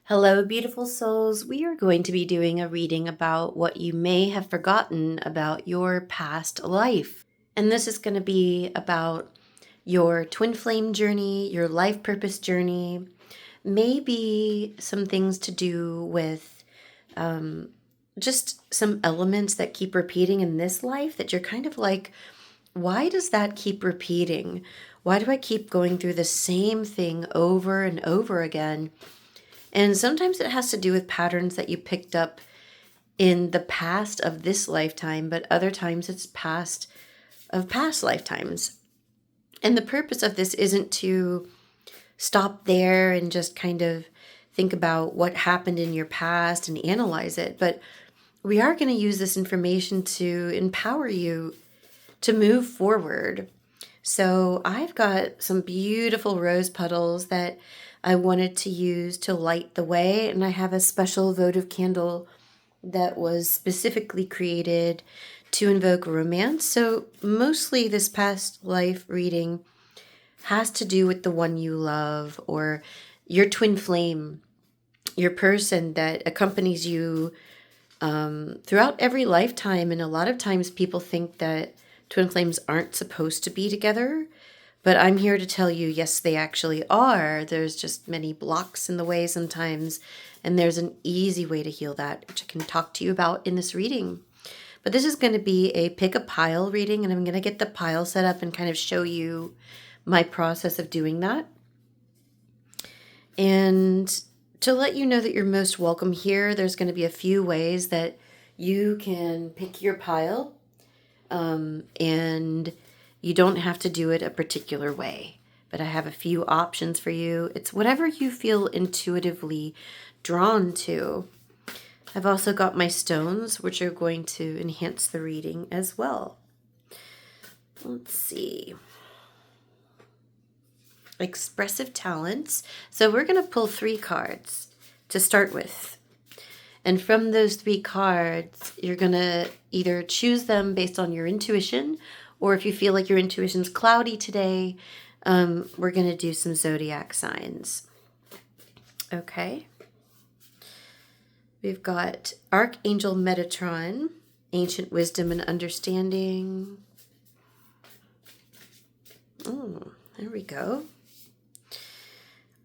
Hello, beautiful souls. We are going to be doing a reading about what you may have forgotten about your past life. And this is going to be about your twin flame journey, your life purpose journey, maybe some things to do with just some elements that keep repeating in this life that you're kind of like, why does that keep repeating? Why do I keep going through the same thing over and over again? And sometimes it has to do with patterns that you picked up in the past of this lifetime, but other times it's past of past lifetimes. And the purpose of this isn't to stop there and just kind of think about what happened in your past and analyze it, but we are going to use this information to empower you to move forward. So I've got some beautiful rose petals that I wanted to use to light the way, and I have a special votive candle that was specifically created to invoke romance. So mostly this past life reading has to do with the one you love or your twin flame, your person that accompanies you throughout every lifetime. And a lot of times people think that twin flames aren't supposed to be together, but I'm here to tell you, yes, they actually are. There's just many blocks in the way sometimes, and there's an easy way to heal that, which I can talk to you about in this reading. But this is going to be a pick a pile reading, and I'm going to get the pile set up and kind of show you my process of doing that. And to let you know that you're most welcome here, there's going to be a few ways that you can pick your pile. And you don't have to do it a particular way, but I have a few options for you. It's whatever you feel intuitively drawn to. I've also got my stones, which are going to enhance the reading as well. Let's see. Expressive talents. So we're going to pull 3 cards to start with. And from those 3 cards, you're going to either choose them based on your intuition, or if you feel like your intuition's cloudy today, we're going to do some zodiac signs. Okay. We've got Archangel Metatron, Ancient Wisdom and Understanding. Oh, there we go.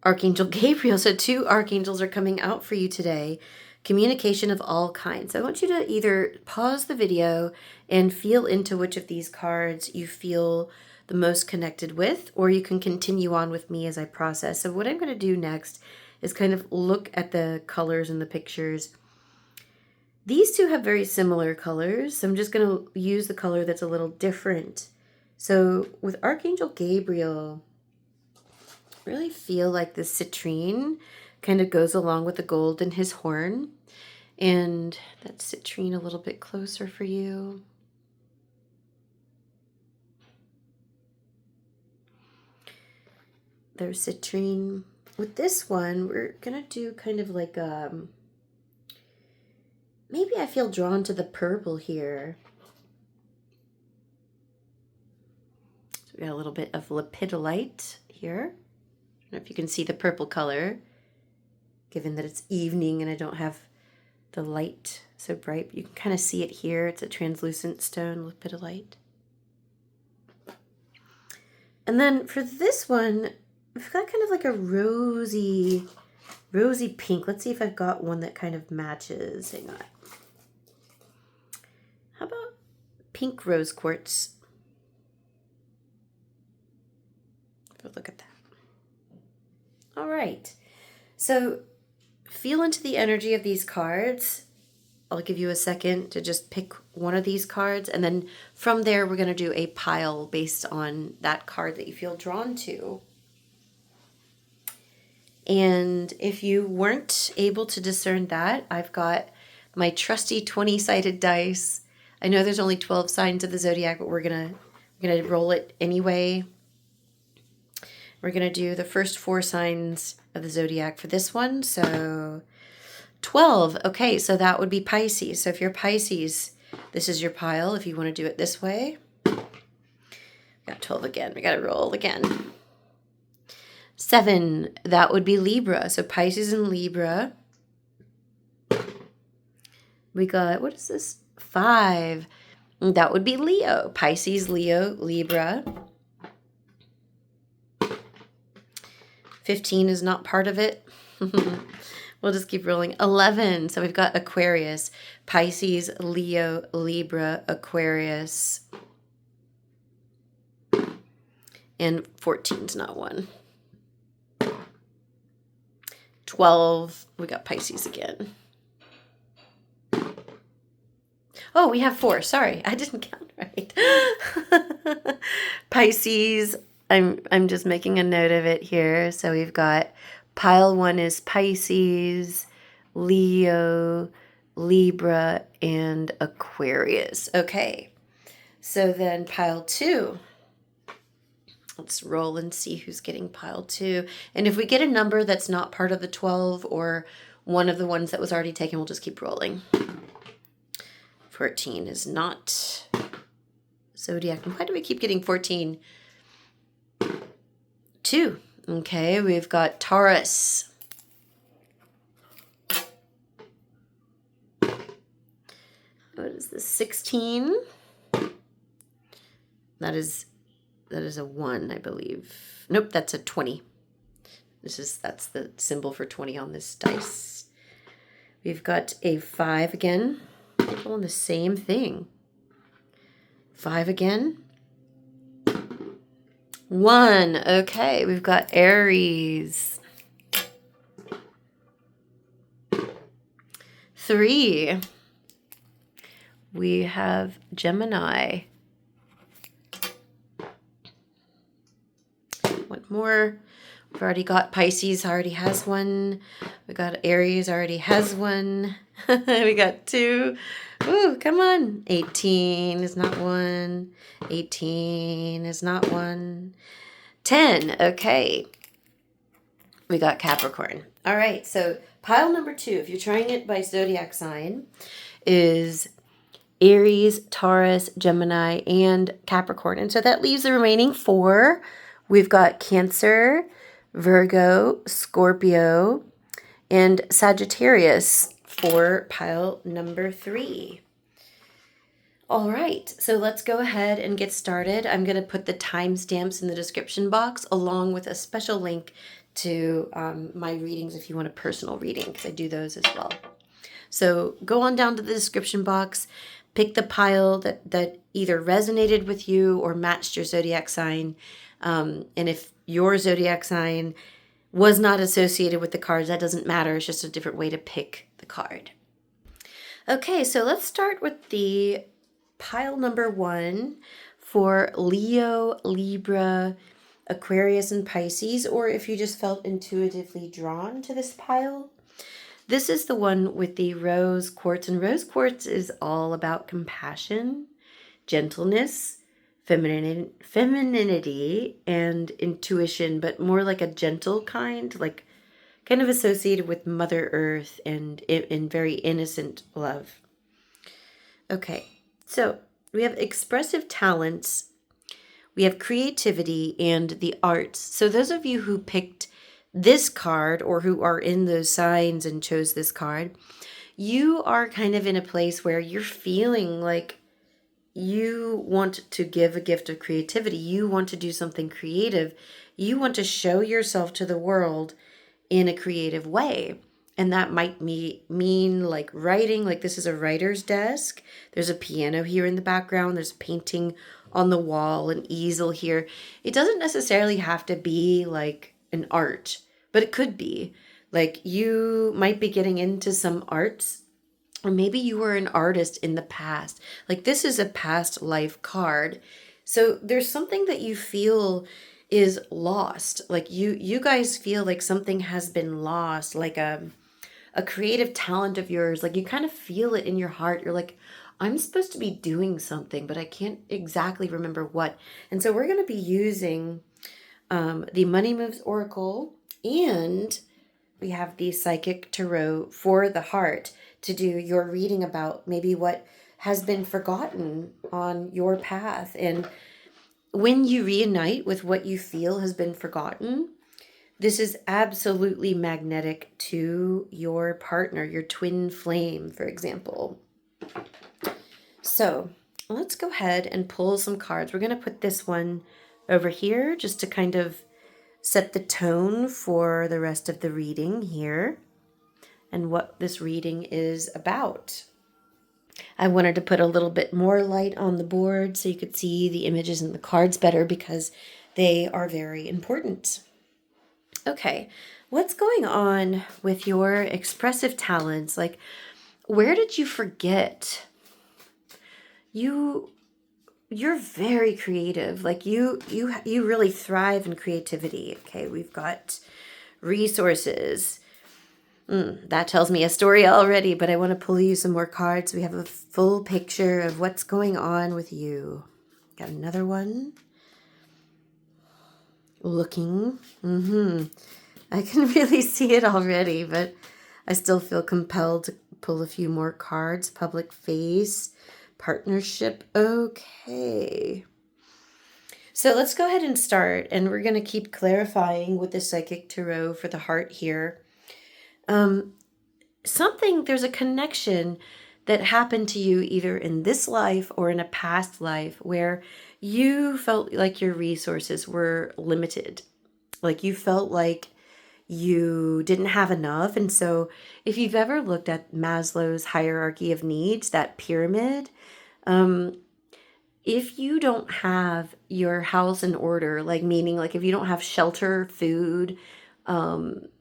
Archangel Gabriel. So 2 archangels are coming out for you today. Communication of all kinds. I want you to either pause the video and feel into which of these cards you feel the most connected with, or you can continue on with me as I process. So what I'm going to do next is kind of look at the colors in the pictures. These 2 have very similar colors, so I'm just going to use the color that's a little different. So with Archangel Gabriel, I really feel like the citrine kind of goes along with the gold in his horn. And that citrine a little bit closer for you. There's citrine. With this one, we're going to do kind of like maybe I feel drawn to the purple here. So we got a little bit of lepidolite here. I don't know if you can see the purple color, given that it's evening and I don't have the light so bright, but you can kind of see it here. It's a translucent stone, lepidolite. And then for this one, I've got kind of like a rosy pink. Let's see if I've got one that kind of matches. Hang on. How about pink rose quartz? Look at that. All right. So feel into the energy of these cards. I'll give you a second to just pick one of these cards, and then from there we're going to do a pile based on that card that you feel drawn to. And if you weren't able to discern that, I've got my trusty 20-sided dice. I know there's only 12 signs of the zodiac, but we're gonna roll it anyway. We're going to do the first 4 signs of the zodiac for this one. So 12. Okay, so that would be Pisces. So if you're Pisces, this is your pile if you want to do it this way. Got 12 again. We got to roll again. 7, that would be Libra. So Pisces and Libra. We got, what is this? 5, that would be Leo. Pisces, Leo, Libra. 15 is not part of it. We'll just keep rolling. 11, so we've got Aquarius. Pisces, Leo, Libra, Aquarius. And 14 is not one. 12, we got Pisces again. Oh, we have 4. Sorry, I didn't count right. Pisces, I'm just making a note of it here. So we've got pile 1 is Pisces, Leo, Libra, and Aquarius. Okay, so then pile 2. Let's roll and see who's getting pile 2. And if we get a number that's not part of the 12 or one of the ones that was already taken, we'll just keep rolling. 14 is not zodiac. Why do we keep getting 14? 2. Okay, we've got Taurus. What is this? 16. That is a 1, I believe. Nope, that's a 20. That's the symbol for 20 on this dice. We've got a 5 again. Pulling the same thing. 5 again. 1. Okay, we've got Aries. 3. We have Gemini. One more. We've already got Pisces, already has one. We got Aries, already has one. We got 2. Ooh, come on. 18 is not 1. 18 is not 1. 10. Okay. We got Capricorn. All right. So pile number 2, if you're trying it by zodiac sign, is Aries, Taurus, Gemini, and Capricorn. And so that leaves the remaining 4. We've got Cancer, Virgo, Scorpio, and Sagittarius for pile number 3. All right, so let's go ahead and get started. I'm going to put the timestamps in the description box along with a special link to my readings if you want a personal reading, because I do those as well. So go on down to the description box, pick the pile that either resonated with you or matched your zodiac sign. And if your zodiac sign was not associated with the cards, that doesn't matter. It's just a different way to pick the card. Okay, so let's start with the pile number 1 for Leo, Libra, Aquarius, and Pisces, or if you just felt intuitively drawn to this pile. This is the one with the rose quartz, and rose quartz is all about compassion, gentleness, femininity, and intuition, but more like a gentle kind, like kind of associated with Mother Earth and in very innocent love. Okay, so we have expressive talents, we have creativity, and the arts. So those of you who picked this card or who are in those signs and chose this card, you are kind of in a place where you're feeling like you want to give a gift of creativity. You want to do something creative. You want to show yourself to the world in a creative way. And that might mean like writing, like this is a writer's desk. There's a piano here in the background. There's a painting on the wall, an easel here. It doesn't necessarily have to be like an art, but it could be. Like you might be getting into some arts, or maybe you were an artist in the past. Like this is a past life card. So there's something that you feel is lost. Like you guys feel like something has been lost, like a creative talent of yours. Like you kind of feel it in your heart. You're like, I'm supposed to be doing something, but I can't exactly remember what. And so we're going to be using the Money Moves Oracle, and we have the Psychic Tarot for the Heart to do your reading about maybe what has been forgotten on your path. And when you reunite with what you feel has been forgotten, This is absolutely magnetic to your partner, your twin flame, for example. So let's go ahead and pull some cards. We're going to put this one over here just to kind of set the tone for the rest of the reading here and what this reading is about. I wanted to put a little bit more light on the board so you could see the images and the cards better because they are very important. Okay, what's going on with your expressive talents? Like, where did you forget? You're very creative. Like you really thrive in creativity. Okay, we've got resources. That tells me a story already, but I want to pull you some more cards. We have a full picture of what's going on with you. Got another one. Looking. I can really see it already, but I still feel compelled to pull a few more cards. Public face, partnership. Okay. So let's go ahead and start, and we're going to keep clarifying with the Psychic Tarot for the heart here. There's a connection that happened to you either in this life or in a past life where you felt like your resources were limited. Like you felt like you didn't have enough. And so if you've ever looked at Maslow's hierarchy of needs, that pyramid, if you don't have your house in order, like meaning like if you don't have shelter, food,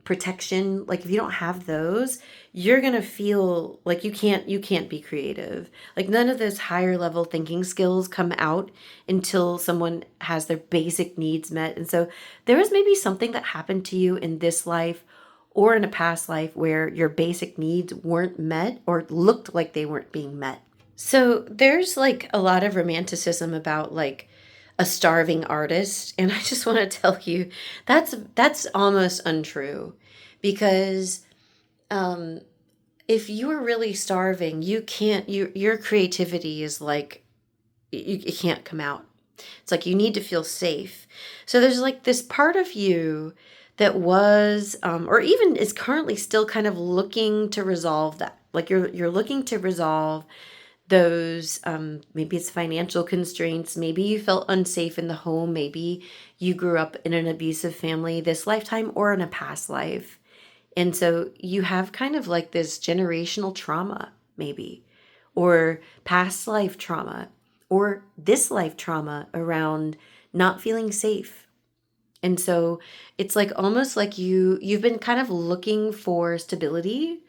protection, like if you don't have those, you're going to feel like you can't be creative. Like none of those higher level thinking skills come out until someone has their basic needs met. And so there was maybe something that happened to you in this life or in a past life where your basic needs weren't met or looked like they weren't being met. So there's like a lot of romanticism about like a starving artist, and I just want to tell you that's almost untrue, because if you are really starving, your creativity is like it can't come out. It's like you need to feel safe. So there's like this part of you that was or even is currently still kind of looking to resolve that. Like you're looking to resolve those maybe it's financial constraints, maybe you felt unsafe in the home, maybe you grew up in an abusive family this lifetime or in a past life, and so you have kind of like this generational trauma maybe, or past life trauma, or this life trauma around not feeling safe. And so it's like almost like you've been kind of looking for stability,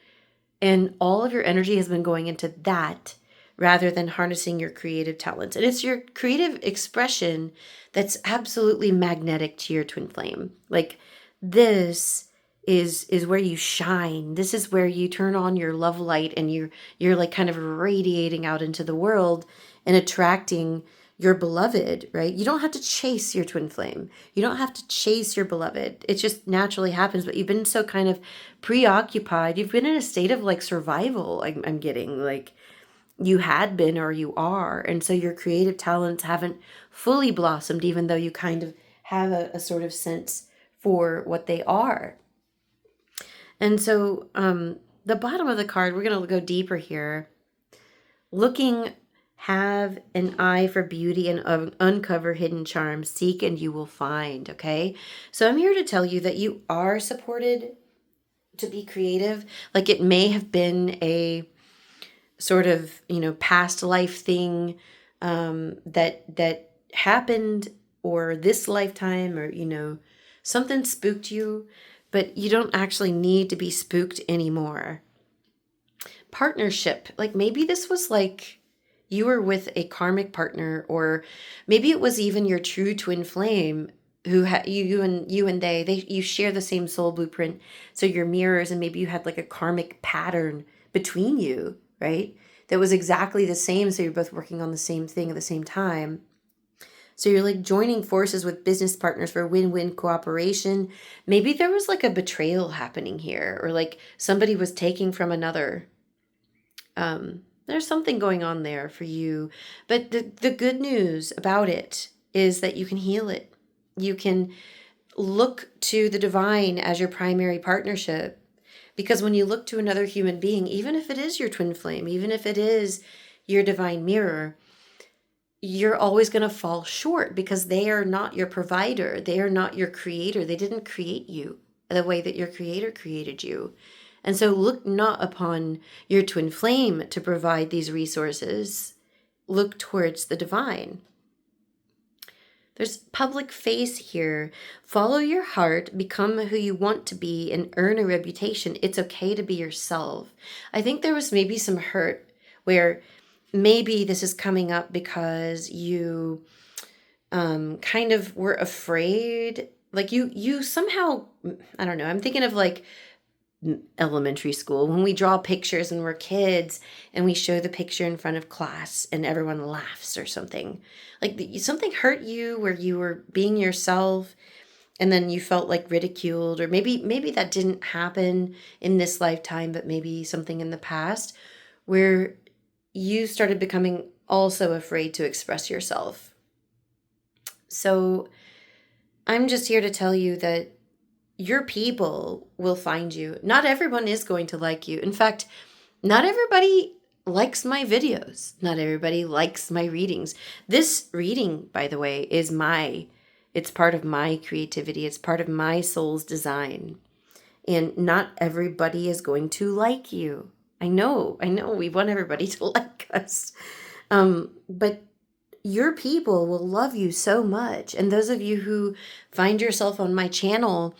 and all of your energy has been going into that rather than harnessing your creative talents. And it's your creative expression that's absolutely magnetic to your twin flame. Like this is where you shine. This is where you turn on your love light, and you're like kind of radiating out into the world and attracting your beloved, right? You don't have to chase your twin flame. You don't have to chase your beloved. It just naturally happens, but you've been so kind of preoccupied. You've been in a state of like survival. I'm getting like you had been or you are. And so your creative talents haven't fully blossomed, even though you kind of have a sort of sense for what they are. And so the bottom of the card, we're going to go deeper here. Looking, have an eye for beauty and uncover hidden charms. Seek and you will find, okay? So I'm here to tell you that you are supported to be creative. Like it may have been a sort of, past life thing that happened, or this lifetime, or, something spooked you, but you don't actually need to be spooked anymore. Partnership, like maybe this was like you were with a karmic partner, or maybe it was even your true twin flame who had you and they you share the same soul blueprint, so you're mirrors, and maybe you had like a karmic pattern between you, right? That was exactly the same, so you're both working on the same thing at the same time. So you're like joining forces with business partners for win-win cooperation. Maybe there was like a betrayal happening here, or like somebody was taking from another. There's something going on there for you. But the good news about it is that you can heal it. You can look to the divine as your primary partnership. Because when you look to another human being, even if it is your twin flame, even if it is your divine mirror, you're always going to fall short because they are not your provider. They are not your creator. They didn't create you the way that your creator created you. And so look not upon your twin flame to provide these resources. Look towards the divine. There's public face here. Follow your heart, become who you want to be, and earn a reputation. It's okay to be yourself. I think there was maybe some hurt where maybe this is coming up because you kind of were afraid. Like you somehow, I don't know, I'm thinking of like elementary school when we draw pictures when we're kids and we show the picture in front of class and everyone laughs or something. Like something hurt you where you were being yourself and then you felt like ridiculed, or maybe that didn't happen in this lifetime, but maybe something in the past where you started becoming also afraid to express yourself. So I'm just here to tell you that your people will find you. Not everyone is going to like you. In fact, not everybody likes my videos. Not everybody likes my readings. This reading, by the way, it's part of my creativity. It's part of my soul's design. And not everybody is going to like you. I know, we want everybody to like us. But your people will love you so much. And those of you who find yourself on my channel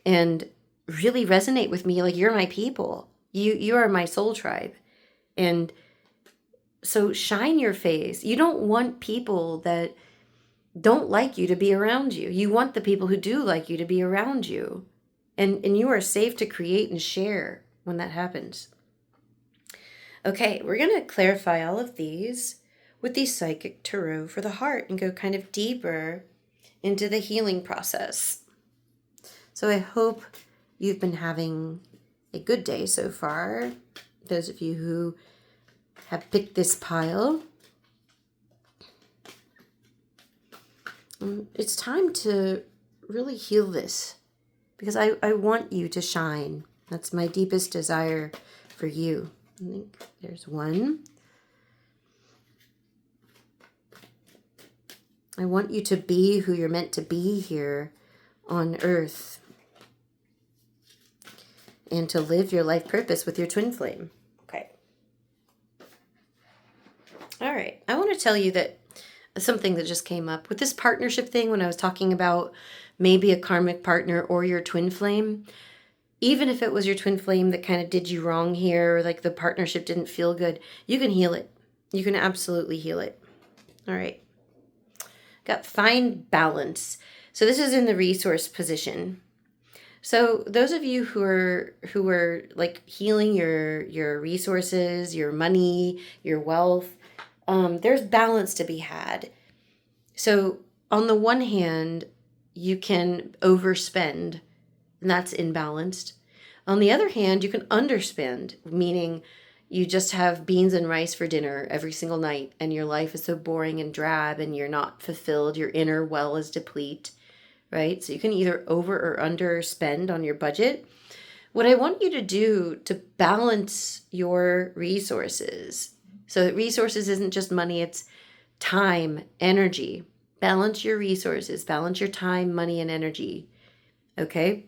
and really resonate with me, like you're my people. You are my soul tribe. And so shine your face. You don't want people that don't like you to be around you. You want the people who do like you to be around you. And you are safe to create and share when that happens. Okay, we're going to clarify all of these with the psychic tarot for the heart and go kind of deeper into the healing process. So I hope you've been having a good day so far. Those of you who have picked this pile. It's time to really heal this because I want you to shine. That's my deepest desire for you. I think there's one. I want you to be who you're meant to be here on earth and to live your life purpose with your twin flame. Okay. All right. I want to tell you that something that just came up with this partnership thing when I was talking about maybe a karmic partner or your twin flame. Even if it was your twin flame that kind of did you wrong here, or like the partnership didn't feel good, you can heal it. You can absolutely heal it. All right. Got find balance. So this is in the resource position. So those of you who are like healing your resources, your money, your wealth, there's balance to be had. So on the one hand, you can overspend, and that's imbalanced. On the other hand, you can underspend, meaning you just have beans and rice for dinner every single night, and your life is so boring and drab, and you're not fulfilled. Your inner well is deplete. Right? So you can either over or underspend on your budget. What I want you to do to balance your resources, so that resources isn't just money, it's time, energy. Balance your resources, balance your time, money, and energy. Okay?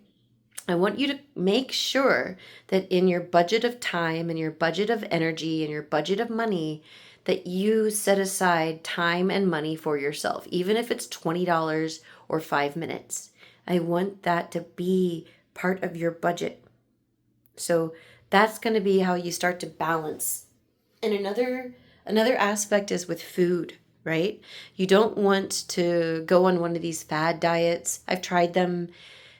I want you to make sure that in your budget of time and your budget of energy and your budget of money, that you set aside time and money for yourself, even if it's $20 or 5 minutes. I want that to be part of your budget. So that's going to be how you start to balance. And another aspect is with food, right? You don't want to go on one of these fad diets. I've tried them.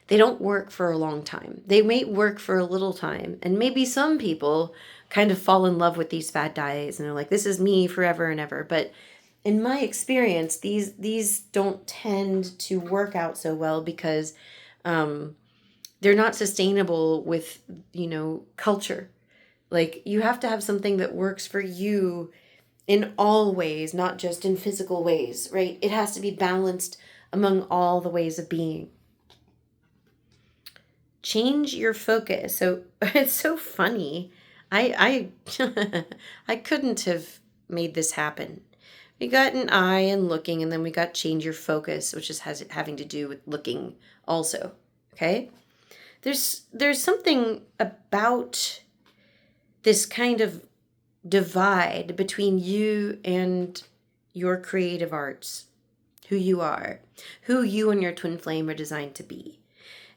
They don't work for a long time. They may work for a little time. And maybe some people kind of fall in love with these fad diets and they're like, this is me forever and ever. But in my experience, these don't tend to work out so well because they're not sustainable with, culture. Like you have to have something that works for you in all ways, not just in physical ways, right? It has to be balanced among all the ways of being. change your focus. So it's so funny. I I couldn't have made this happen. We got an eye and looking, and then we got change your focus, which is having to do with looking also. Okay? There's something about this kind of divide between you and your creative arts, who you are, who you and your twin flame are designed to be.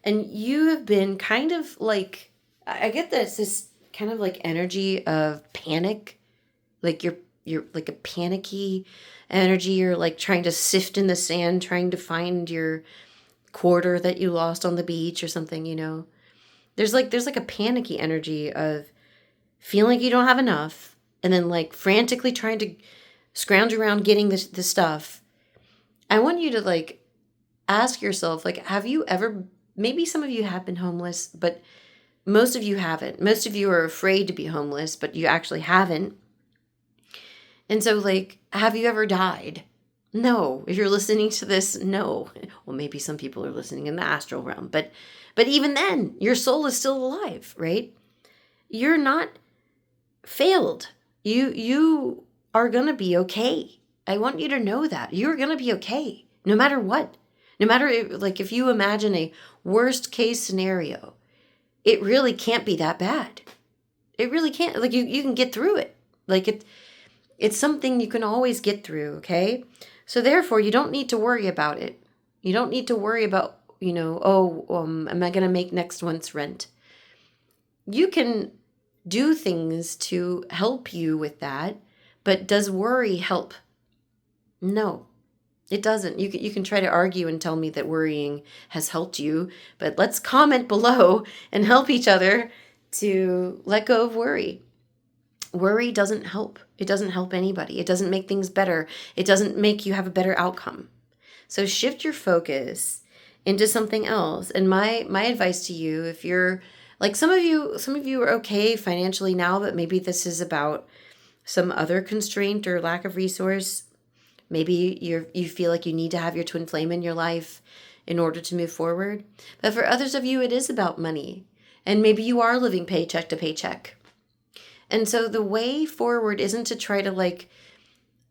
And you have been kind of like, I get this kind of like energy of panic, like you're like a panicky energy. You're like trying to sift in the sand, trying to find your quarter that you lost on the beach or something, you know. There's like a panicky energy of feeling like you don't have enough, and then like frantically trying to scrounge around getting the stuff. I want you to like ask yourself, like, have you ever, maybe some of you have been homeless, but most of you haven't. Most of you are afraid to be homeless, but you actually haven't. And so, like, have you ever died? No. If you're listening to this, no. Well, maybe some people are listening in the astral realm, but even then, your soul is still alive, right? You're not failed. You are going to be okay. I want you to know that. You're going to be okay, no matter what. No matter, like, if you imagine a worst case scenario, it really can't be that bad. It really can't. Like, you can get through it. Like, it's something you can always get through, okay? So therefore, you don't need to worry about it. You don't need to worry about, you know, am I going to make next month's rent? You can do things to help you with that, but does worry help? No, it doesn't. You can try to argue and tell me that worrying has helped you, but let's comment below and help each other to let go of worry. Worry doesn't help. It doesn't help anybody. It doesn't make things better. It doesn't make you have a better outcome. So shift your focus into something else. And my advice to you, if you're like some of you are okay financially now, but maybe this is about some other constraint or lack of resource. Maybe you feel like you need to have your twin flame in your life in order to move forward. But for others of you, it is about money. And maybe you are living paycheck to paycheck. And so the way forward isn't to try to like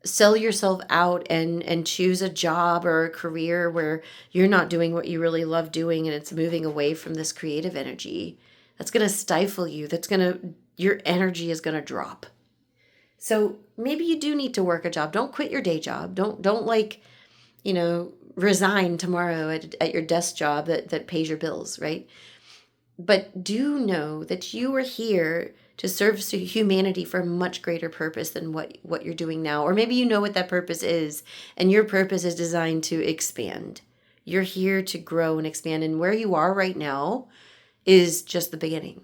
sell yourself out and choose a job or a career where you're not doing what you really love doing and it's moving away from this creative energy. That's going to stifle you. Your energy is going to drop. So maybe you do need to work a job. Don't quit your day job. Don't like, you know, resign tomorrow at your desk job that pays your bills, right? But do know that you are here to serve humanity for a much greater purpose than what you're doing now. Or maybe you know what that purpose is, and your purpose is designed to expand. You're here to grow and expand, and where you are right now is just the beginning,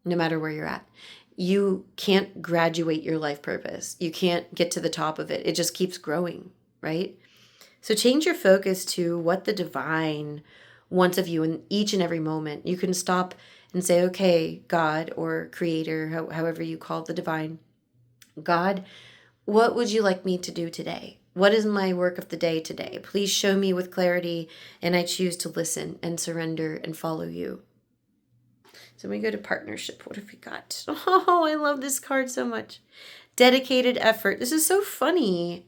no matter where you're at. You can't graduate your life purpose. You can't get to the top of it. It just keeps growing, right? So change your focus to what the divine wants of you in each and every moment. You can stop and say, okay, God or creator, however you call the divine, God, what would you like me to do today? What is my work of the day today? Please show me with clarity, and I choose to listen and surrender and follow you. So we go to partnership. What have we got? Oh, I love this card so much. Dedicated effort. This is so funny.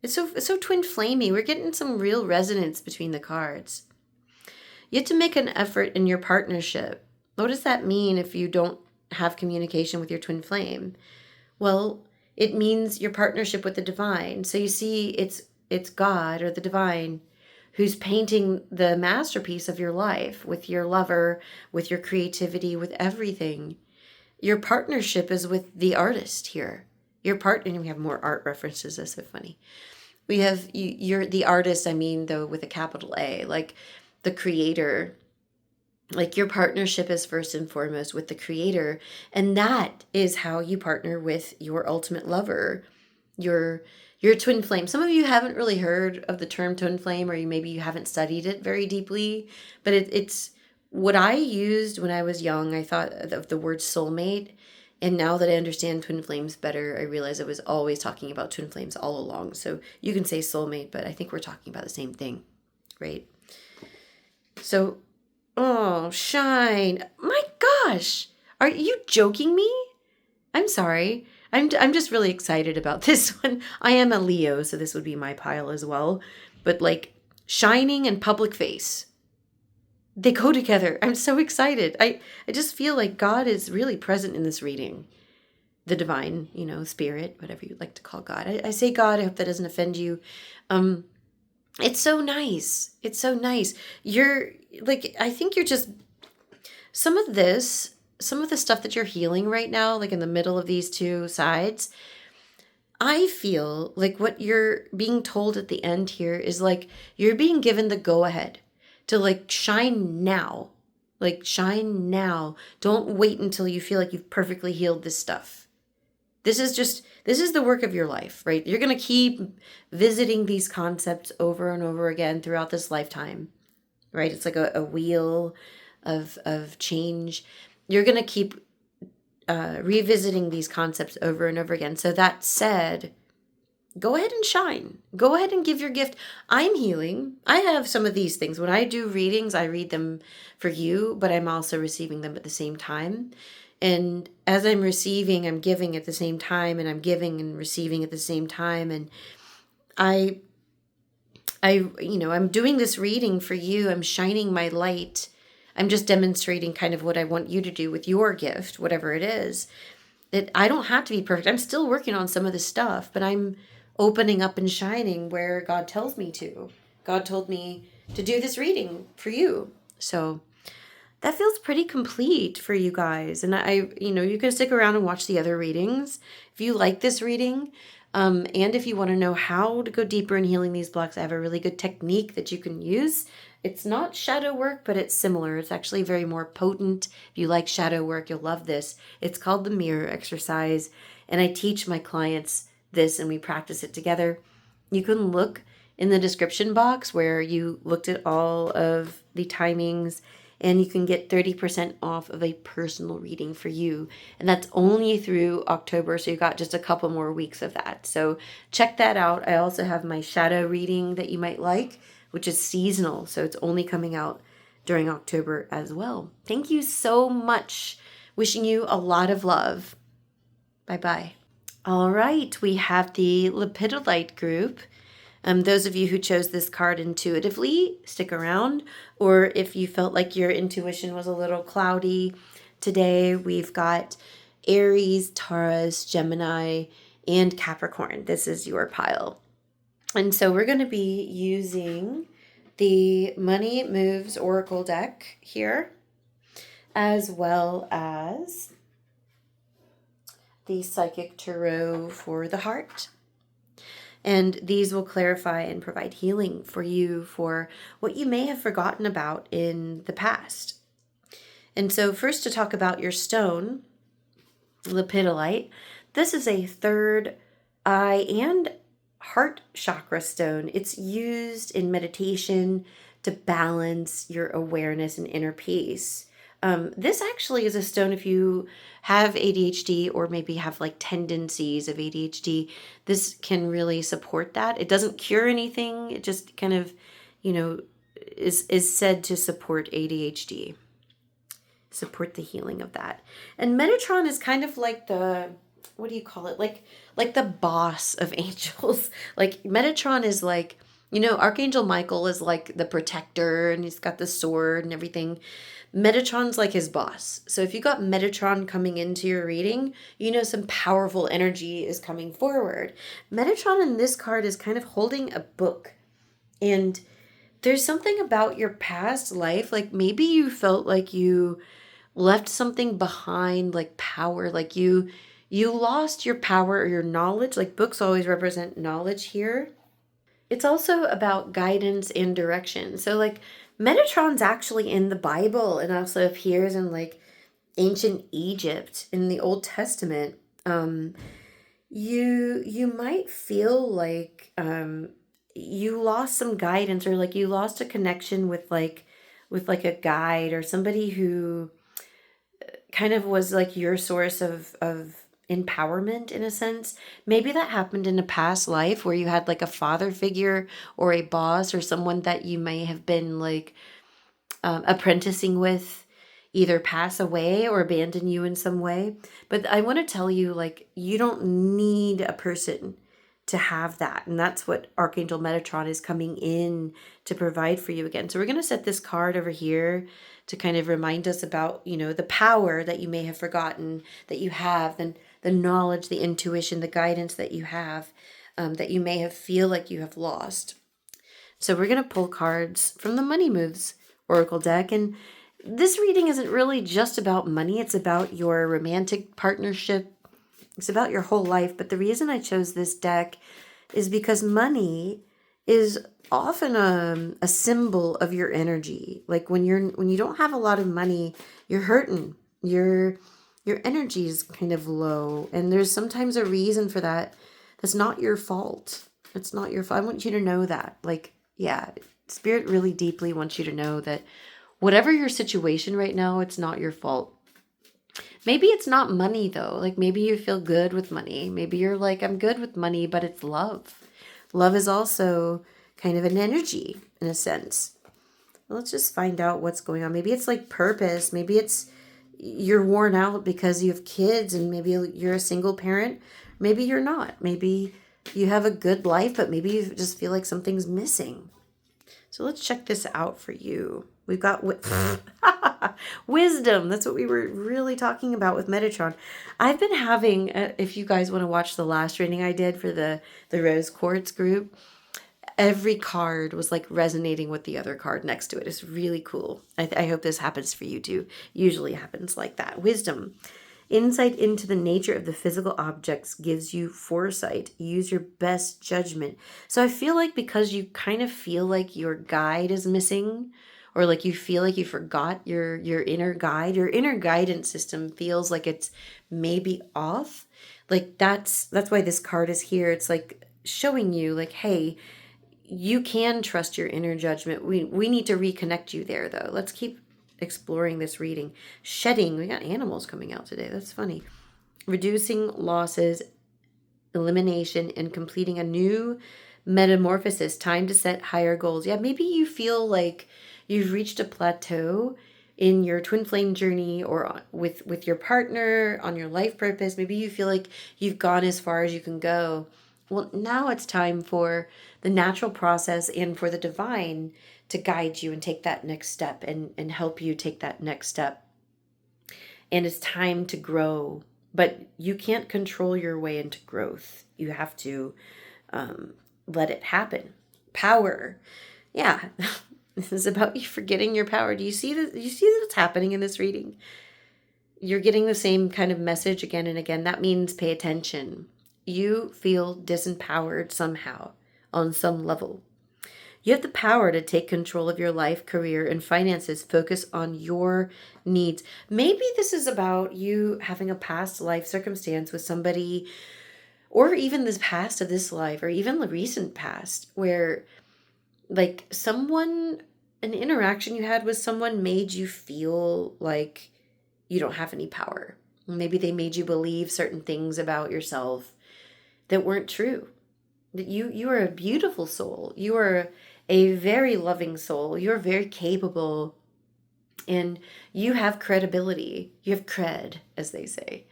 It's so twin flamey. We're getting some real resonance between the cards. You have to make an effort in your partnership. What does that mean if you don't have communication with your twin flame? Well, it means your partnership with the divine. So you see, it's God or the divine who's painting the masterpiece of your life with your lover, with your creativity, with everything. Your partnership is with the artist here. Your partner, we have more art references. That's so funny. We have you're the artist, I mean, though, with a capital A, like the creator. Like your partnership is first and foremost with the creator. And that is how you partner with your ultimate lover, your twin flame. Some of you haven't really heard of the term twin flame, or maybe you haven't studied it very deeply, but it's what I used when I was young. I thought of the word soulmate. And now that I understand twin flames better, I realize I was always talking about twin flames all along. So you can say soulmate, but I think we're talking about the same thing, right? So Oh, shine. My gosh. Are you joking me? I'm sorry. I'm just really excited about this one. I am a Leo, so this would be my pile as well. But like shining and public face, they go together. I'm so excited. I just feel like God is really present in this reading. The divine, spirit, whatever you like to call God. I say God, I hope that doesn't offend you. Um, it's so nice. It's so nice. You're like, I think you're just, some of this, some of the stuff that you're healing right now, like in the middle of these two sides, I feel like what you're being told at the end here is like you're being given the go ahead to like shine now. Like shine now. Don't wait until you feel like you've perfectly healed this stuff. This is the work of your life, right? You're going to keep visiting these concepts over and over again throughout this lifetime, right? It's like a wheel of change. You're going to keep revisiting these concepts over and over again. So that said, go ahead and shine. Go ahead and give your gift. I'm healing. I have some of these things. When I do readings, I read them for you, but I'm also receiving them at the same time. And as I'm receiving, I'm giving at the same time, and I'm giving and receiving at the same time. And I'm doing this reading for you. I'm shining my light. I'm just demonstrating kind of what I want you to do with your gift, whatever it is. That I don't have to be perfect. I'm still working on some of this stuff, but I'm opening up and shining where God tells me to. God told me to do this reading for you. So that feels pretty complete for you guys. And you can stick around and watch the other readings if you like this reading. And if you want to know how to go deeper in healing these blocks, I have a really good technique that you can use. It's not shadow work, but it's similar. It's actually very more potent. If you like shadow work, you'll love this. It's called the mirror exercise. And I teach my clients this and we practice it together. You can look in the description box where you looked at all of the timings, and you can get 30% off of a personal reading for you. And that's only through October, so you got just a couple more weeks of that. So check that out. I also have my shadow reading that you might like, which is seasonal, so it's only coming out during October as well. Thank you so much. Wishing you a lot of love. Bye-bye. All right, we have the Lepidolite group. Those of you who chose this card intuitively, stick around. Or if you felt like your intuition was a little cloudy today, we've got Aries, Taurus, Gemini, and Capricorn. This is your pile. And so we're going to be using the Money Moves Oracle deck here, as well as the Psychic Tarot for the heart. And these will clarify and provide healing for you for what you may have forgotten about in the past. And so first, to talk about your stone, Lepidolite. This is a third eye and heart chakra stone. It's used in meditation to balance your awareness and inner peace. This actually is a stone if you have ADHD or maybe have like tendencies of ADHD. This can really support that. It doesn't cure anything. It just kind of, is said to support ADHD. Support the healing of that. And Metatron is kind of like the, what do you call it? Like the boss of angels. Like Metatron is like, Archangel Michael is like the protector and he's got the sword and everything. Metatron's like his boss. So if you got Metatron coming into your reading, some powerful energy is coming forward. Metatron in this card is kind of holding a book. And there's something about your past life, like maybe you felt like you left something behind, like power, like you lost your power or your knowledge. Like books always represent knowledge here. It's also about guidance and direction. So like Metatron's actually in the Bible and also appears in like ancient Egypt in the Old Testament. You might feel like you lost some guidance, or like you lost a connection with like a guide or somebody who kind of was like your source of empowerment in a sense. Maybe that happened in a past life where you had like a father figure or a boss or someone that you may have been like apprenticing with either pass away or abandon you in some way. But I want to tell you, like, you don't need a person to have that. And that's what Archangel Metatron is coming in to provide for you again. So we're going to set this card over here to kind of remind us about, you know, the power that you may have forgotten that you have, and the knowledge, the intuition, the guidance that you have, that you may have feel like you have lost. So we're going to pull cards from the Money Moves Oracle deck. And this reading isn't really just about money. It's about your romantic partnership. It's about your whole life. But the reason I chose this deck is because money is often a symbol of your energy. Like when you don't have a lot of money, you're hurting. Your energy is kind of low. And there's sometimes a reason for that. That's not your fault. It's not your fault. I want you to know that. Like, yeah, Spirit really deeply wants you to know that whatever your situation right now, it's not your fault. Maybe it's not money though. Like maybe you feel good with money. Maybe you're like, I'm good with money, but it's love. Love is also kind of an energy in a sense. Let's just find out what's going on. Maybe it's like purpose. Maybe it's you're worn out because you have kids and maybe you're a single parent. Maybe you're not. Maybe you have a good life, but maybe you just feel like something's missing. So let's check this out for you. We've got wisdom. That's what we were really talking about with Metatron. I've been having, if you guys want to watch the last reading I did for the Rose Quartz group, every card was like resonating with the other card next to it. It's really cool. I hope this happens for you too. Usually happens like that. Wisdom. Insight into the nature of the physical objects gives you foresight. Use your best judgment. So I feel like because you kind of feel like your guide is missing, or like you feel like you forgot your inner guide, your inner guidance system feels like it's maybe off. Like that's why this card is here. It's like showing you like, hey, you can trust your inner judgment. We need to reconnect you there though. Let's keep exploring this reading. Shedding. We got animals coming out today. That's funny. Reducing losses, elimination, and completing a new metamorphosis. Time to set higher goals. Yeah, maybe you feel like you've reached a plateau in your twin flame journey or with your partner on your life purpose. Maybe you feel like you've gone as far as you can go. Well, now it's time for the natural process and for the divine to guide you and take that next step and help you take that next step. And it's time to grow, but you can't control your way into growth. You have to let it happen. Power. Yeah, this is about you forgetting your power. Do you see that? You see that it's happening in this reading? You're getting the same kind of message again and again. That means pay attention. You feel disempowered somehow on some level. You have the power to take control of your life, career, and finances. Focus on your needs. Maybe this is about you having a past life circumstance with somebody, or even the past of this life, or even the recent past, where like someone, an interaction you had with someone made you feel like you don't have any power. Maybe they made you believe certain things about yourself that weren't true. That you are a beautiful soul. You are a very loving soul. You're very capable, and you have credibility. You have cred, as they say.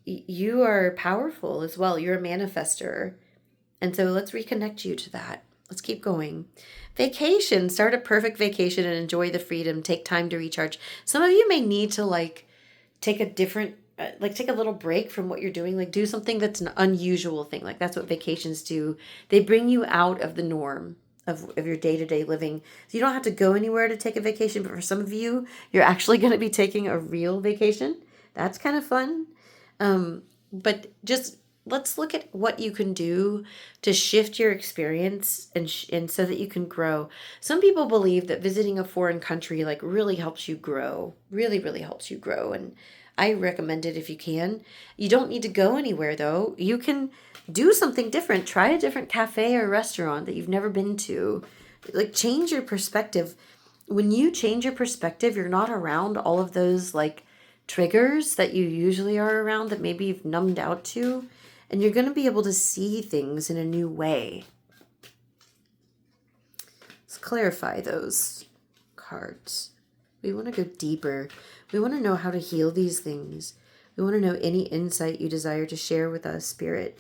You are powerful as well. You're a manifester. And so let's reconnect you to that. Let's keep going. Vacation. Start a perfect vacation and enjoy the freedom. Take time to recharge. Some of you may need to like take a different take a little break from what you're doing, like do something that's an unusual thing. Like that's what vacations do. They bring you out of the norm of your day-to-day living. So you don't have to go anywhere to take a vacation, but for some of you, you're actually going to be taking a real vacation. That's kind of fun. But just let's look at what you can do to shift your experience and so that you can grow. Some people believe that visiting a foreign country like really helps you grow, really, really helps you grow. And I recommend it if you can. You don't need to go anywhere though. You can do something different. Try a different cafe or restaurant that you've never been to. Like change your perspective. When you change your perspective, you're not around all of those like triggers that you usually are around that maybe you've numbed out to. And you're going to be able to see things in a new way. Let's clarify those cards. We want to go deeper. We want to know how to heal these things. We want to know any insight you desire to share with us, Spirit.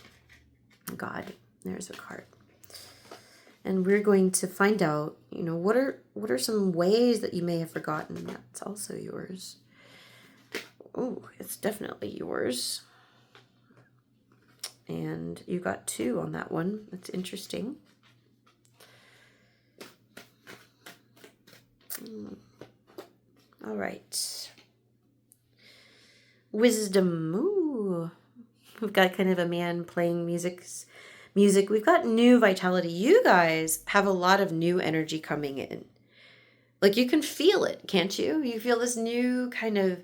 God, there's a card. And we're going to find out, what are some ways that you may have forgotten. That's also yours. Oh, it's definitely yours. And you got 2 on that one. That's interesting. All right. Wisdom. Ooh. We've got kind of a man playing music. We've got new vitality. You guys have a lot of new energy coming in. Like you can feel it, can't you? You feel this new kind of,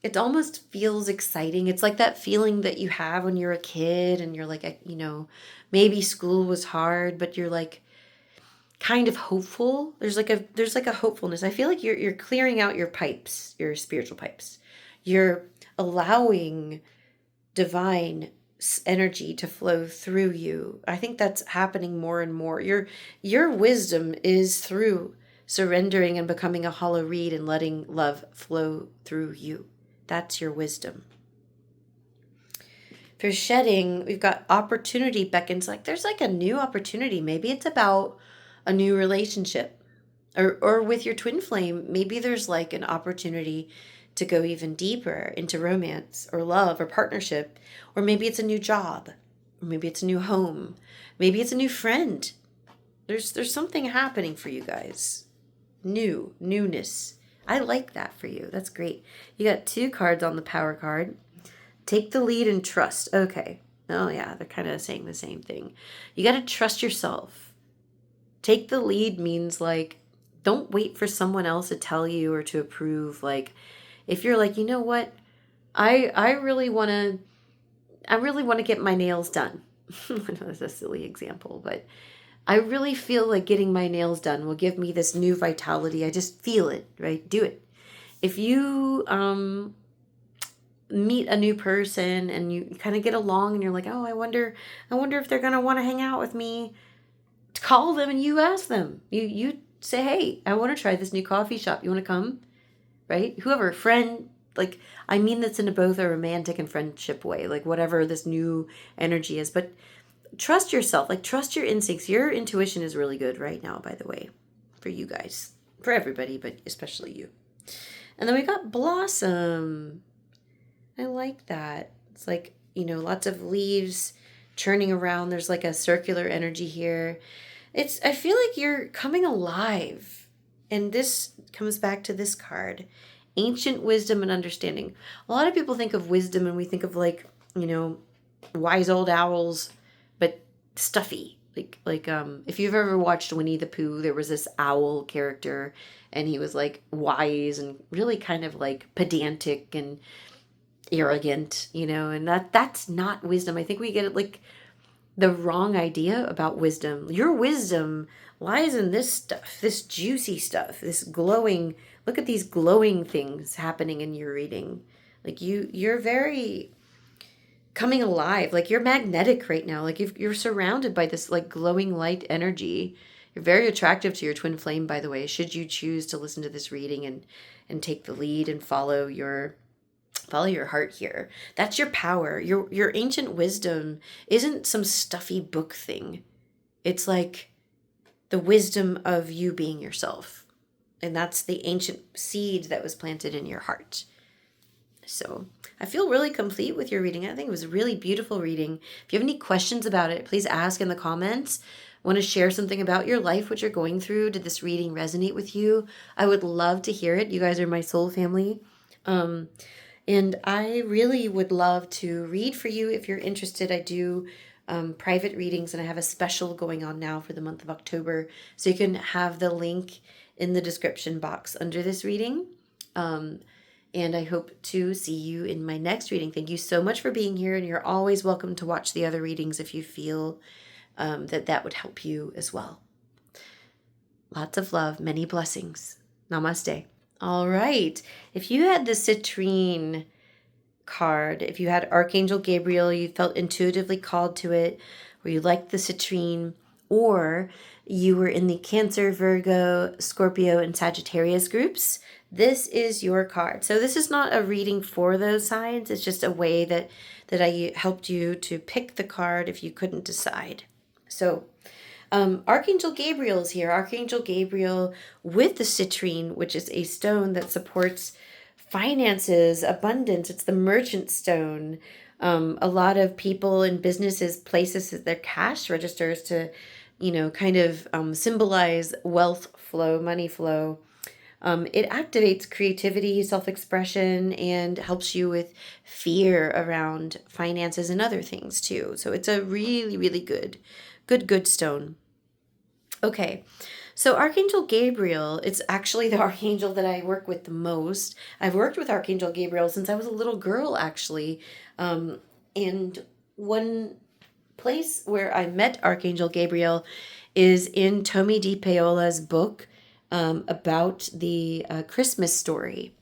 it almost feels exciting. It's like that feeling that you have when you're a kid and you're like, maybe school was hard, but you're like kind of hopeful. There's like a hopefulness. I feel like you're clearing out your pipes, your spiritual pipes. You're allowing divine energy to flow through you. I think that's happening more and more. Your wisdom is through surrendering and becoming a hollow reed and letting love flow through you. That's your wisdom. For shedding, we've got opportunity beckons. Like there's like a new opportunity. Maybe it's about a new relationship, or with your twin flame. Maybe there's like an opportunity to go even deeper into romance or love or partnership, or maybe it's a new job, or maybe it's a new home, maybe it's a new friend. There's something happening for you guys. Newness. I like that for you. That's great. You got 2 cards on the power card. Take the lead and trust. Okay. Oh yeah, they're kind of saying the same thing. You got to trust yourself. Take the lead means like, don't wait for someone else to tell you or to approve. Like, if you're like, you know what, I really want to get my nails done. I know that's a silly example, but I really feel like getting my nails done will give me this new vitality. I just feel it, right? Do it. If you meet a new person and you kind of get along and you're like, oh, I wonder if they're going to want to hang out with me, call them and you ask them. You say, hey, I want to try this new coffee shop. You want to come? Right? Whoever, friend, like, I mean this in both a romantic and friendship way, like whatever this new energy is. But trust yourself, like trust your instincts. Your intuition is really good right now, by the way, for you guys, for everybody, but especially you. And then we got blossom. I like that. It's like, lots of leaves churning around. There's like a circular energy here. I feel like you're coming alive. And this comes back to this card, ancient wisdom and understanding. A lot of people think of wisdom and we think of like, wise old owls, but stuffy. Like if you've ever watched Winnie the Pooh, there was this owl character and he was like wise and really kind of like pedantic and arrogant, and that's not wisdom. I think we get it like the wrong idea about wisdom. Your wisdom lies in this stuff, this juicy stuff, this glowing, look at these glowing things happening in your reading. Like you're very coming alive. Like you're magnetic right now. Like you're surrounded by this like glowing light energy. You're very attractive to your twin flame, by the way, should you choose to listen to this reading and take the lead and follow your heart here. That's your power. Your ancient wisdom isn't some stuffy book thing. It's like the wisdom of you being yourself. And that's the ancient seed that was planted in your heart. So I feel really complete with your reading. I think it was a really beautiful reading. If you have any questions about it, please ask in the comments. Want to share something about your life, what you're going through? Did this reading resonate with you? I would love to hear it. You guys are my soul family. And I really would love to read for you if you're interested. I do private readings, and I have a special going on now for the month of October. So you can have the link in the description box under this reading. And I hope to see you in my next reading. Thank you so much for being here. And you're always welcome to watch the other readings if you feel that would help you as well. Lots of love, many blessings. Namaste. All right. If you had the Citrine card, if you had Archangel Gabriel, you felt intuitively called to it, or you liked the Citrine, or you were in the Cancer, Virgo, Scorpio, and Sagittarius groups, this is your card. So this is not a reading for those signs. It's just a way that I helped you to pick the card if you couldn't decide. So Archangel Gabriel is here. Archangel Gabriel with the citrine, which is a stone that supports finances, abundance. It's the merchant stone. A lot of people and businesses places their cash registers to, kind of symbolize wealth flow, money flow. It activates creativity, self-expression, and helps you with fear around finances and other things too. So it's a really, really good stone. Okay, so Archangel Gabriel, it's actually the archangel that I work with the most. I've worked with Archangel Gabriel since I was a little girl, actually. And one place where I met Archangel Gabriel is in Tommy Di Paola's book about the Christmas story.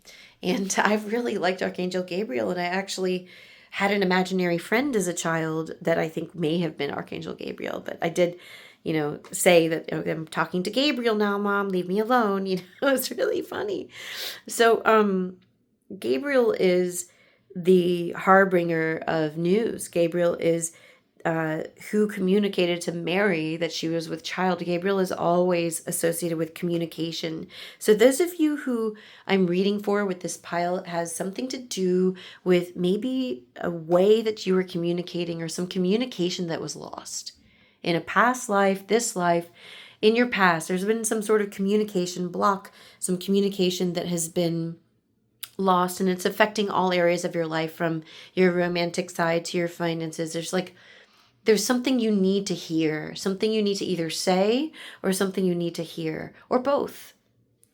And I've really liked Archangel Gabriel, and I actually had an imaginary friend as a child that I think may have been Archangel Gabriel, but I did say that, I'm talking to Gabriel now, Mom, leave me alone. It's really funny. So, Gabriel is the harbinger of news. Gabriel is who communicated to Mary that she was with child. Gabriel is always associated with communication. So those of you who I'm reading for with this pile has something to do with maybe a way that you were communicating or some communication that was lost. In a past life, this life, in your past, there's been some sort of communication block, some communication that has been lost, and it's affecting all areas of your life, from your romantic side to your finances. There's something you need to hear, something you need to either say or something you need to hear, or both.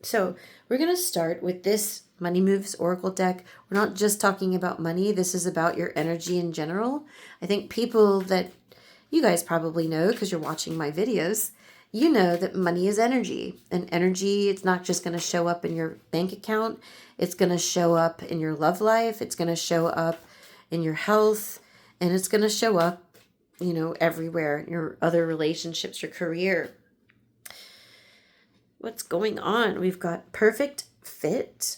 So we're going to start with this Money Moves Oracle deck. We're not just talking about money. This is about your energy in general. I think people that you guys probably know, because you're watching my videos, you know that money is energy. And energy, it's not just going to show up in your bank account. It's going to show up in your love life. It's going to show up in your health. And it's going to show up, everywhere, your other relationships, your career. What's going on? We've got perfect fit,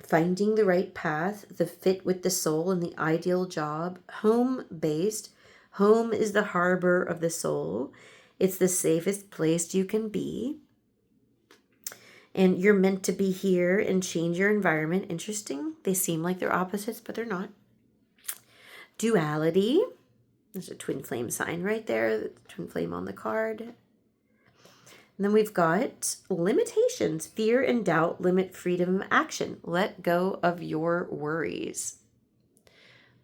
finding the right path, the fit with the soul and the ideal job, home-based. Home is the harbor of the soul. It's the safest place you can be. And you're meant to be here and change your environment. Interesting. They seem like they're opposites, but they're not. Duality. There's a twin flame sign right there. The twin flame on the card. And then we've got limitations. Fear and doubt limit freedom of action. Let go of your worries.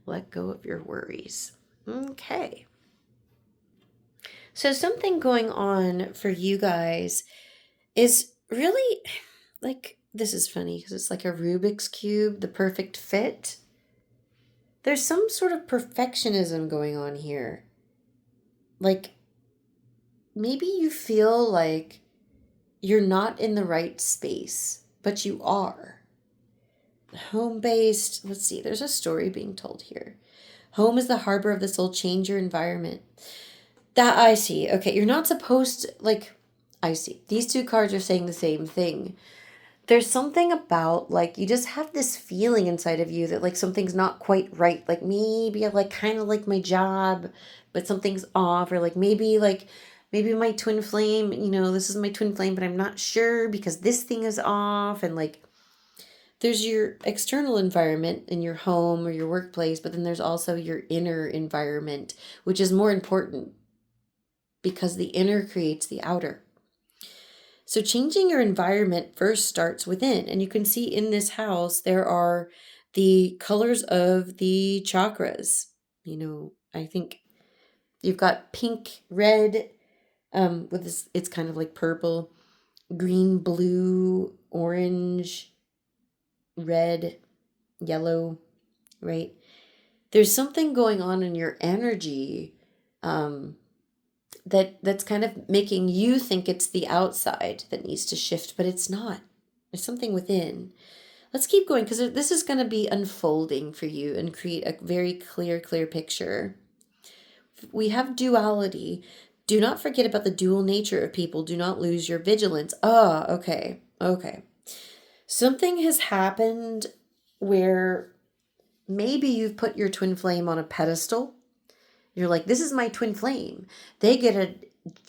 Let go of your worries. Okay. So something going on for you guys is really this is funny because it's like a Rubik's Cube, the perfect fit. There's some sort of perfectionism going on here. Maybe you feel like you're not in the right space, but you are. Home-based, let's see, there's a story being told here. Home is the harbor of the soul. Change your environment. That I see. Okay, you're not supposed to, I see. These two cards are saying the same thing. There's something about, you just have this feeling inside of you that, something's not quite right. Maybe I kind of like my job, but something's off. Or, maybe my twin flame, this is my twin flame, but I'm not sure because this thing is off. And, there's your external environment in your home or your workplace, but then there's also your inner environment, which is more important because the inner creates the outer. So changing your environment first starts within. And you can see in this house, there are the colors of the chakras. I think you've got pink, red, with this, it's kind of like purple, green, blue, orange, red, yellow, right? There's something going on in your energy that's kind of making you think it's the outside that needs to shift, but it's not. There's something within. Let's keep going because this is going to be unfolding for you and create a very clear picture. We have duality. Do not forget about the dual nature of people. Do not lose your vigilance. Ah, okay. Okay. Something has happened where maybe you've put your twin flame on a pedestal. You're like, this is my twin flame. They get a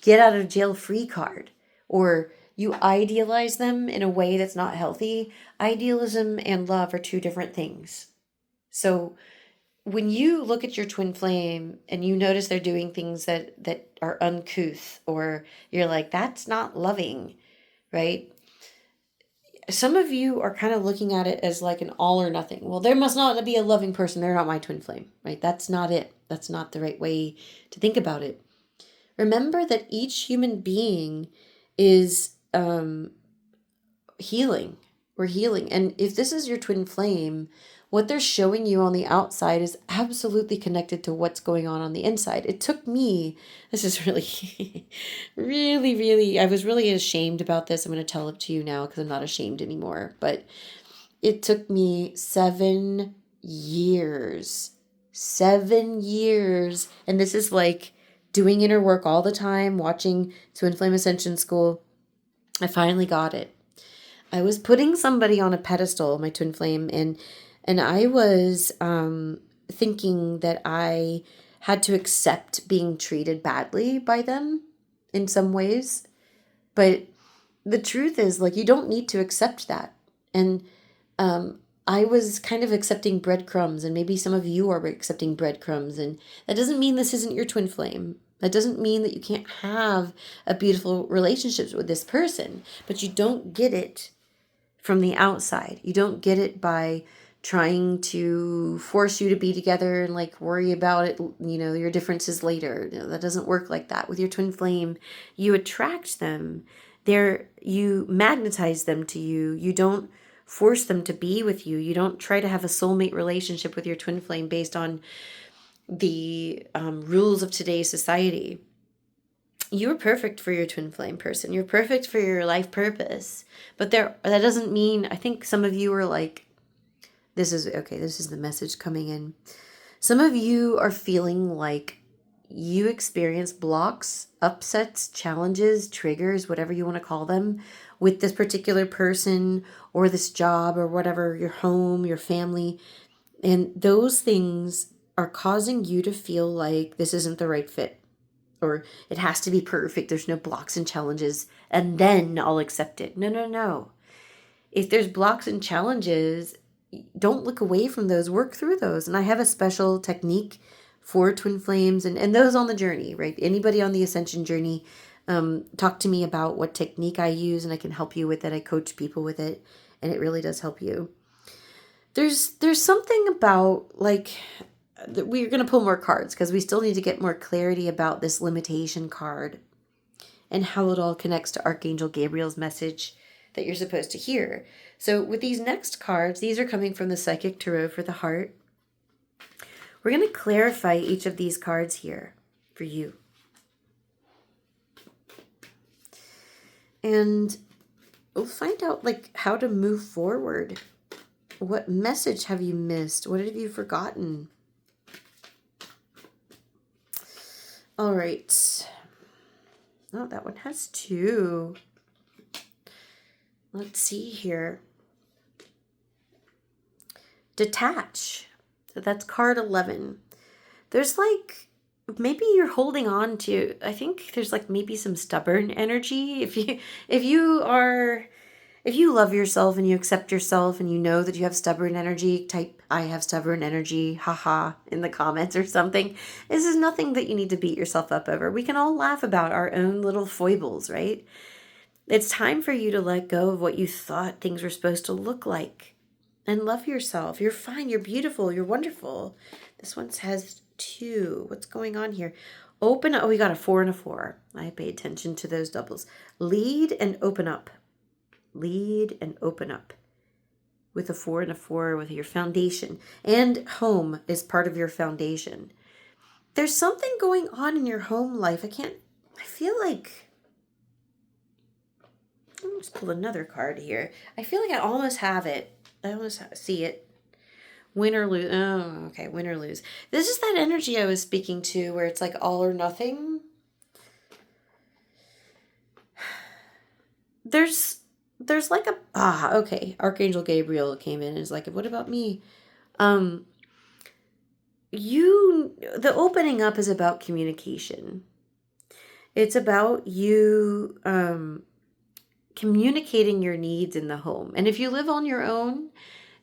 get out of jail free card. Or you idealize them in a way that's not healthy. Idealism and love are two different things. So when you look at your twin flame and you notice they're doing things that are uncouth, or you're like, that's not loving, right? Some of you are kind of looking at it as like an all or nothing. Well, there must not be a loving person. They're not my twin flame, right? That's not it. That's not the right way to think about it. Remember that each human being is healing. We're healing. And if this is your twin flame, what they're showing you on the outside is absolutely connected to what's going on the inside. It took me, this is really, really, I was really ashamed about this. I'm going to tell it to you now because I'm not ashamed anymore. But it took me 7 years. 7 years. And this is like doing inner work all the time, watching Twin Flame Ascension School. I finally got it. I was putting somebody on a pedestal, my twin flame, and I was thinking that I had to accept being treated badly by them in some ways. But the truth is, like, you don't need to accept that. And I was kind of accepting breadcrumbs, and maybe some of you are accepting breadcrumbs. And that doesn't mean this isn't your twin flame. That doesn't mean that you can't have a beautiful relationship with this person, but you don't get it from the outside. You don't get it by trying to force you to be together and like worry about it, your differences later. That doesn't work like that. With your twin flame, you attract them. You magnetize them to you. You don't force them to be with you. You don't try to have a soulmate relationship with your twin flame based on the rules of today's society. You're perfect for your twin flame person. You're perfect for your life purpose. But that doesn't mean, I think some of you are like, this is the message coming in. Some of you are feeling like you experience blocks, upsets, challenges, triggers, whatever you want to call them, with this particular person or this job or whatever, your home, your family. And those things are causing you to feel like this isn't the right fit, or it has to be perfect. There's no blocks and challenges, and then I'll accept it. No. If there's blocks and challenges, don't look away from those. Work through those. And I have a special technique for twin flames and those on the journey, right? Anybody on the ascension journey, talk to me about what technique I use, and I can help you with it. I coach people with it, and it really does help you. There's something about, like, we're going to pull more cards because we still need to get more clarity about this limitation card and how it all connects to Archangel Gabriel's message that you're supposed to hear. So with these next cards, these are coming from the Psychic Tarot for the Heart. We're going to clarify each of these cards here for you. And we'll find out, like, how to move forward. What message have you missed? What have you forgotten? All right. Oh, that one has 2. Let's see here. Detach. So that's card 11. There's like, maybe you're holding on to, I think there's like maybe some stubborn energy. If you love yourself and you accept yourself and you know that you have stubborn energy, type I have stubborn energy, haha, in the comments or something. This is nothing that you need to beat yourself up over. We can all laugh about our own little foibles, right? It's time for you to let go of what you thought things were supposed to look like and love yourself. You're fine. You're beautiful. You're wonderful. This one has 2. What's going on here? Open. Oh, we got a 4 and a 4. I pay attention to those doubles. Lead and open up. Lead and open up. With a 4 and a 4 with your foundation. And home is part of your foundation. There's something going on in your home life. I feel like, let's pull another card here. I feel like I almost have it. I almost see it. Win or lose. Oh, okay. Win or lose. This is that energy I was speaking to where it's like all or nothing. there's like okay, Archangel Gabriel came in and is like, what about me? Um, the opening up is about communication. It's about you communicating your needs in the home. And if you live on your own,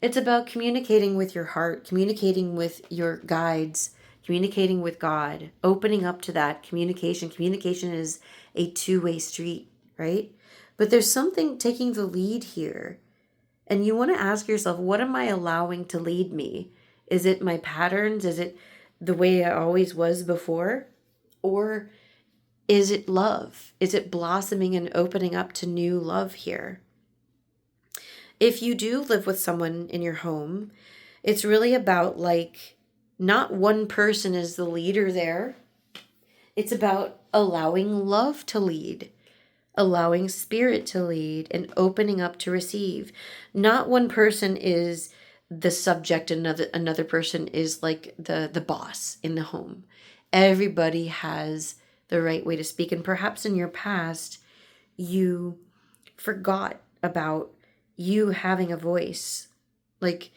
it's about communicating with your heart, communicating with your guides, communicating with God, opening up to that communication. Communication is a two-way street, right? But there's something taking the lead here. And you want to ask yourself, what am I allowing to lead me? Is it my patterns? Is it the way I always was before? Or is it love? Is it blossoming and opening up to new love here? If you do live with someone in your home, it's really about like not one person is the leader there. It's about allowing love to lead, allowing spirit to lead, and opening up to receive. Not one person is the subject, another person is like the boss in the home. Everybody has the right way to speak. And perhaps in your past, you forgot about you having a voice. Like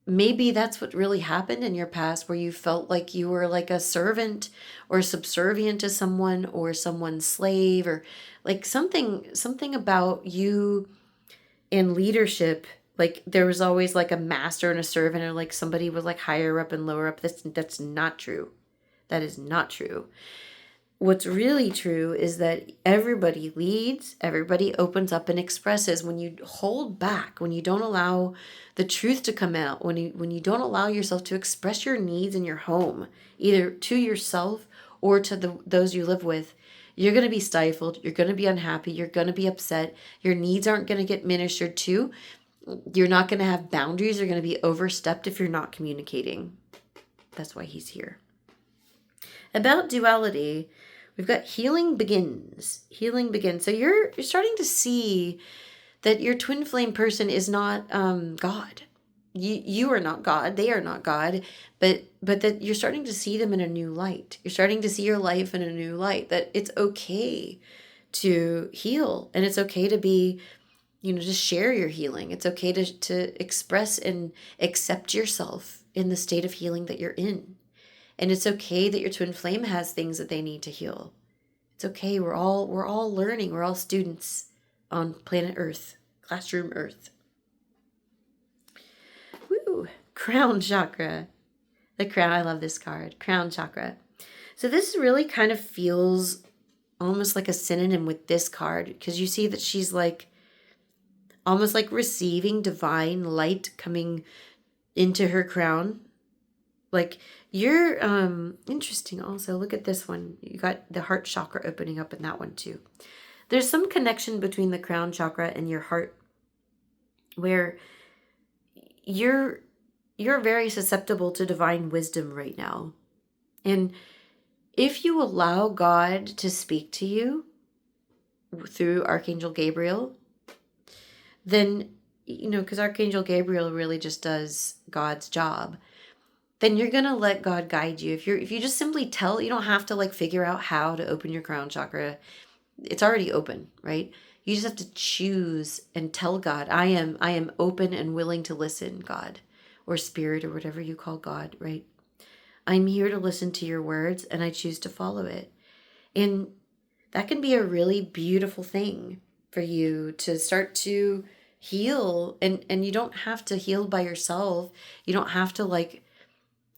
maybe that's what really happened in your past, where you felt like you were like a servant or subservient to someone or someone's slave, or like something about you in leadership. Like there was always like a master and a servant, or like somebody was like higher up and lower up. That's not true. That is not true. What's really true is that everybody leads, everybody opens up and expresses. When you hold back, when you don't allow the truth to come out, when you don't allow yourself to express your needs in your home, either to yourself or to those you live with, you're going to be stifled, you're going to be unhappy, you're going to be upset, your needs aren't going to get ministered to, you're not going to have boundaries, you're going to be overstepped if you're not communicating. That's why he's here. About duality, we've got healing begins. Healing begins. So you're starting to see that your twin flame person is not God. You are not God. They are not God. But that you're starting to see them in a new light. You're starting to see your life in a new light. That it's okay to heal, and it's okay to be, to share your healing. It's okay to express and accept yourself in the state of healing that you're in. And it's okay that your twin flame has things that they need to heal. It's okay. We're all learning. We're all students on planet Earth, classroom Earth. Woo! Crown chakra. The crown. I love this card. Crown chakra. So this really kind of feels almost like a synonym with this card, because you see that she's like almost like receiving divine light coming into her crown. Like you're interesting also. Look at this one. You got the heart chakra opening up in that one too. There's some connection between the crown chakra and your heart, where you're very susceptible to divine wisdom right now. And if you allow God to speak to you through Archangel Gabriel, then, because Archangel Gabriel really just does God's job, then you're going to let God guide you. If you just simply tell, you don't have to like figure out how to open your crown chakra. It's already open, right? You just have to choose and tell God, I am open and willing to listen, God, or spirit, or whatever you call God, right? I'm here to listen to your words, and I choose to follow it. And that can be a really beautiful thing for you to start to heal. And you don't have to heal by yourself. You don't have to like,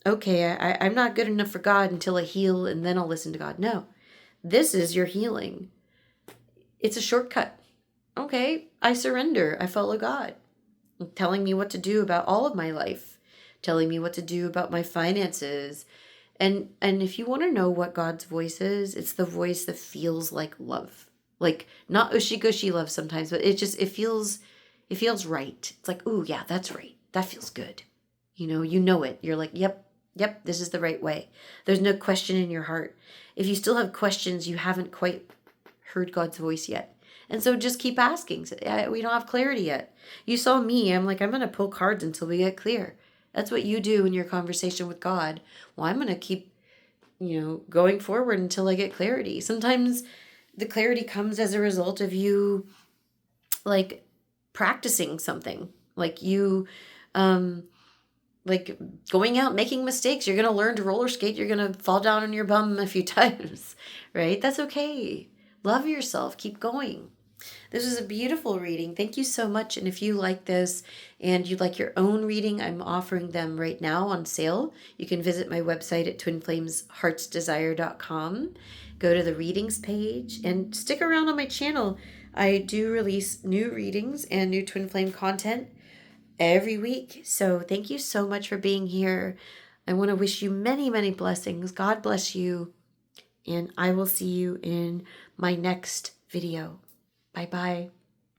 okay, I'm not good enough for God until I heal and then I'll listen to God. No, this is your healing. It's a shortcut. Okay, I surrender. I follow God. Telling me what to do about all of my life. Telling me what to do about my finances. And if you want to know what God's voice is, it's the voice that feels like love. Like not ushy-gushy love sometimes, but it feels right. It's like, ooh, yeah, that's right. That feels good. You know it. You're like, yep, this is the right way. There's no question in your heart. If you still have questions, you haven't quite heard God's voice yet. And so just keep asking. We don't have clarity yet. You saw me. I'm like, I'm going to pull cards until we get clear. That's what you do in your conversation with God. Well, I'm going to keep, going forward until I get clarity. Sometimes the clarity comes as a result of you like practicing something, like you, um, like going out, making mistakes. You're going to learn to roller skate. You're going to fall down on your bum a few times, right? That's okay. Love yourself. Keep going. This was a beautiful reading. Thank you so much. And if you like this and you'd like your own reading, I'm offering them right now on sale. You can visit my website at twinflamesheartsdesire.com. Go to the readings page and stick around on my channel. I do release new readings and new twin flame content every week. So thank you so much for being here. I want to wish you many, many blessings. God bless you. And I will see you in my next video. Bye-bye.